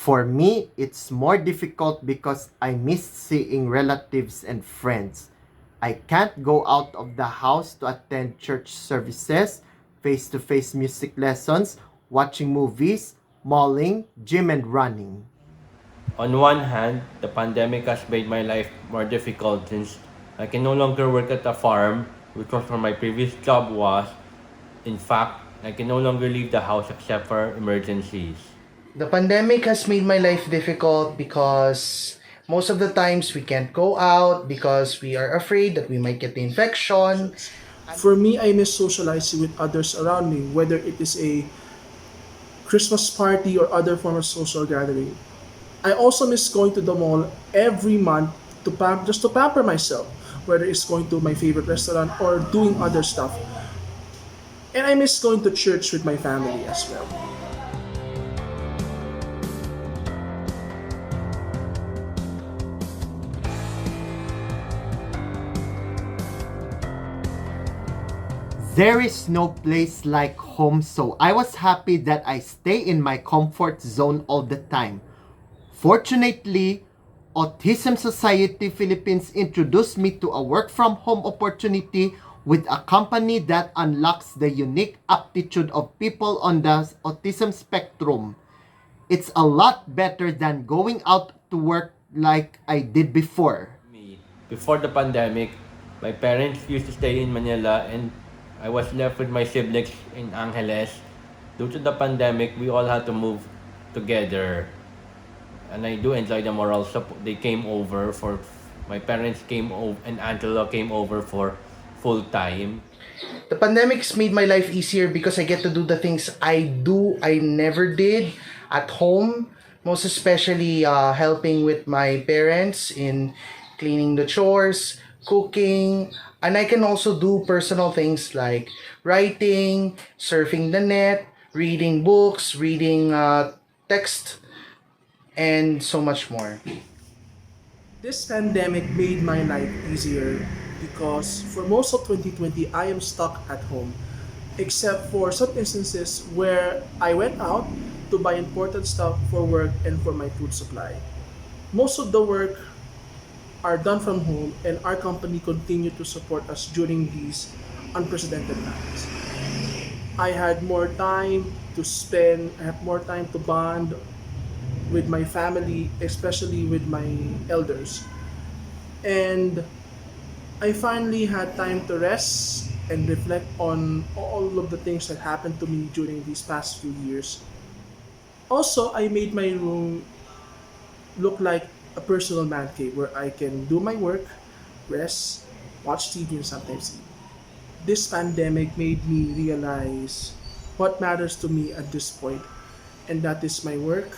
For me, it's more difficult because I miss seeing relatives and friends. I can't go out of the house to attend church services, face to face music lessons, watching movies, malling, gym, and running. On one hand, the pandemic has made my life more difficult since I can no longer work at a farm, which was where my previous job was. In fact, I can no longer leave the house except for emergencies. The pandemic has made my life difficult because most of the times we can't go out because we are afraid that we might get the infection. For me, I miss socializing with others around me, whether it is a Christmas party or other form of social gathering. I also miss going to the mall every month just to pamper myself, whether it's going to my favorite restaurant or doing other stuff. And I miss going to church with my family as well. There is no place like home, so I was happy that I stay in my comfort zone all the time. Fortunately, Autism Society Philippines introduced me to a work from home opportunity with a company that unlocks the unique aptitude of people on the autism spectrum. It's a lot better than going out to work like I did before. Me, before the pandemic, my parents used to stay in Manila and I was left with my siblings in Angeles. Due to the pandemic, we all had to move together. And I do enjoy the moral support. They came over for, my parents came over and Angelo came over for full time. The pandemic's made my life easier because I get to do the things I never did at home, most especially helping with my parents in cleaning the chores, cooking, and I can also do personal things like writing, surfing the net, reading books, reading text, and so much more. This pandemic made my life easier because for most of 2020, I am stuck at home, except for some instances where I went out to buy important stuff for work and for my food supply. Most of the work are done from home, and our company continued to support us during these unprecedented times. I had more time to spend, I have more time to bond with my family, especially with my elders. And I finally had time to rest and reflect on all of the things that happened to me during these past few years. Also, I made my room look like a personal man cave where I can do my work, rest, watch TV, and sometimes eat. This pandemic made me realize what matters to me at this point, and that is my work,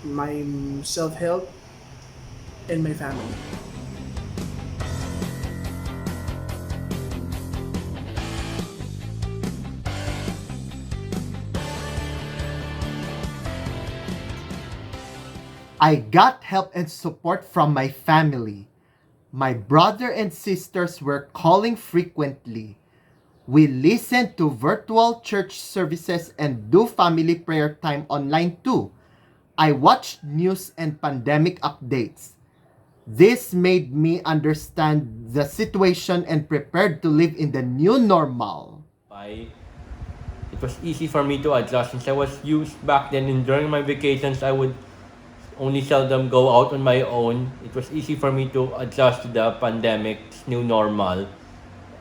my self help, and my family. I got help and support from my family. My brother and sisters were calling frequently. We listened to virtual church services and do family prayer time online too. I watched news and pandemic updates. This made me understand the situation and prepared to live in the new normal. By it was easy for me to adjust since I was used back then and during my vacations I would only seldom go out on my own. It was easy for me to adjust to the pandemic's new normal.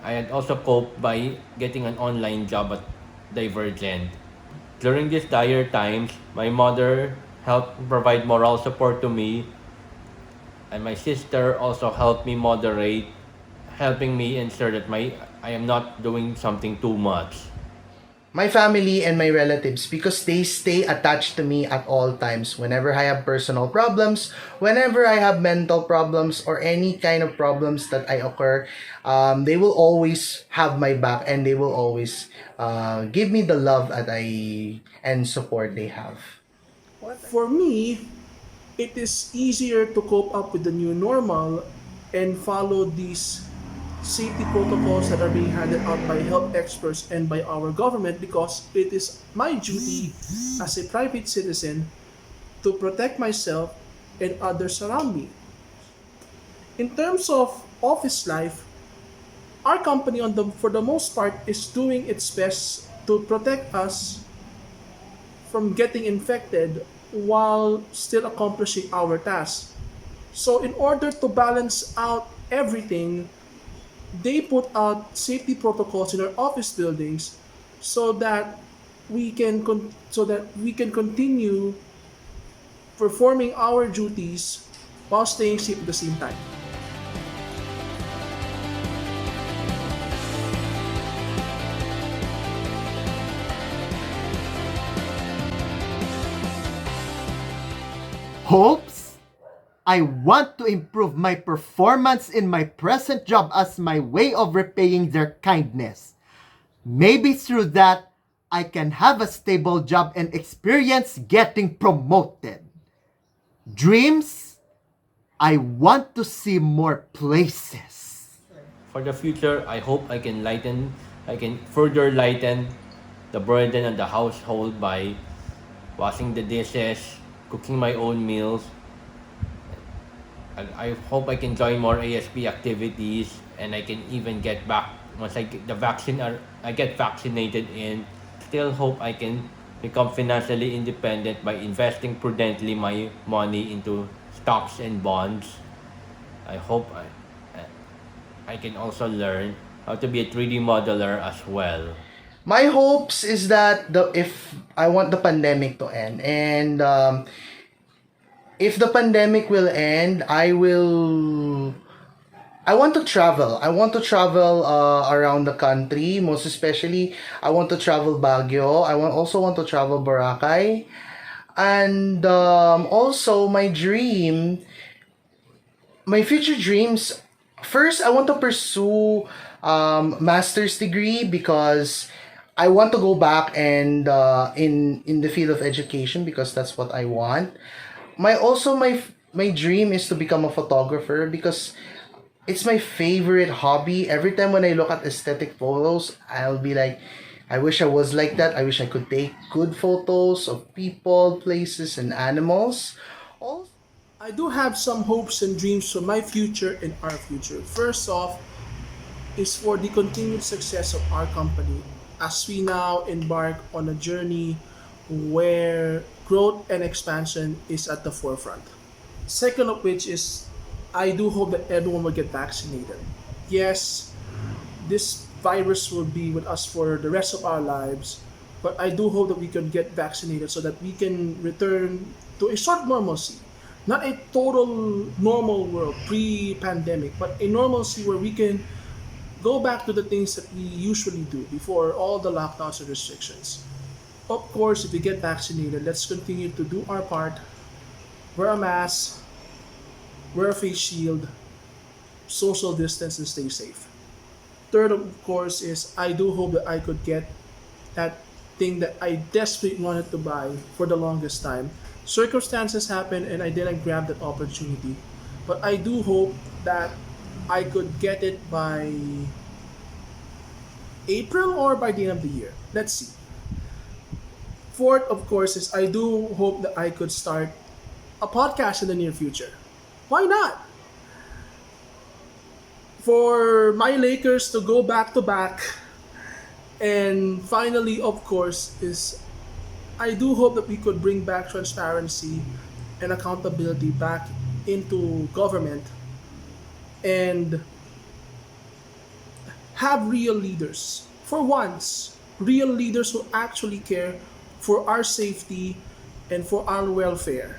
I had also coped by getting an online job at Divergent. During these dire times, my mother helped provide moral support to me, and my sister also helped me moderate, helping me ensure that I am not doing something too much. My family and my relatives because they stay attached to me at all times. Whenever I have personal problems, whenever I have mental problems, or any kind of problems that I occur, they will always have my back and they will always give me the love that I and support they have. For me, it is easier to cope up with the new normal and follow these safety protocols that are being handed out by health experts and by our government because it is my duty as a private citizen to protect myself and others around me. In terms of office life, our company for the most part is doing its best to protect us from getting infected while still accomplishing our tasks. So in order to balance out everything, they put out safety protocols in our office buildings so that we can continue performing our duties while staying safe at the same time. Hopes? I want to improve my performance in my present job as my way of repaying their kindness. Maybe through that, I can have a stable job and experience getting promoted. Dreams? I want to see more places. For the future, I hope I can further lighten the burden of the household by washing the dishes, cooking my own meals. I hope I can join more ASP activities, and I can even get back once I get the vaccine. I get vaccinated, and still hope I can become financially independent by investing prudently my money into stocks and bonds. I hope I can also learn how to be a 3D modeler as well. My hopes is that the if I want the pandemic to end, and if the pandemic will end, I want to travel. I want to travel around the country. Most especially, I want to travel Baguio. Also want to travel Boracay, and also my future dreams. First, I want to pursue master's degree because I want to go back and in the field of education because that's what I want. My dream is to become a photographer because it's my favorite hobby. Every time when I look at aesthetic photos, I'll be like, I wish I was like that. I wish I could take good photos of people, places, and animals. Also, I do have some hopes and dreams for my future and our future. First off, is for the continued success of our company as we now embark on a journey where growth and expansion is at the forefront. Second of which is I do hope that everyone will get vaccinated. Yes, this virus will be with us for the rest of our lives, but I do hope that we can get vaccinated so that we can return to a sort of normalcy. Not a total normal world pre-pandemic, but a normalcy where we can go back to the things that we usually do before all the lockdowns and restrictions. Of course, if we get vaccinated, let's continue to do our part, wear a mask, wear a face shield, social distance, and stay safe. Third, of course, is I do hope that I could get that thing that I desperately wanted to buy for the longest time. Circumstances happened and I didn't grab that opportunity. But I do hope that I could get it by April or by the end of the year. Let's see. Fourth, of course, is I do hope that I could start a podcast in the near future. Why not? For my Lakers to go back to back. And finally, of course, is I do hope that we could bring back transparency and accountability back into government and have real leaders. For once, real leaders who actually care for our safety and for our welfare.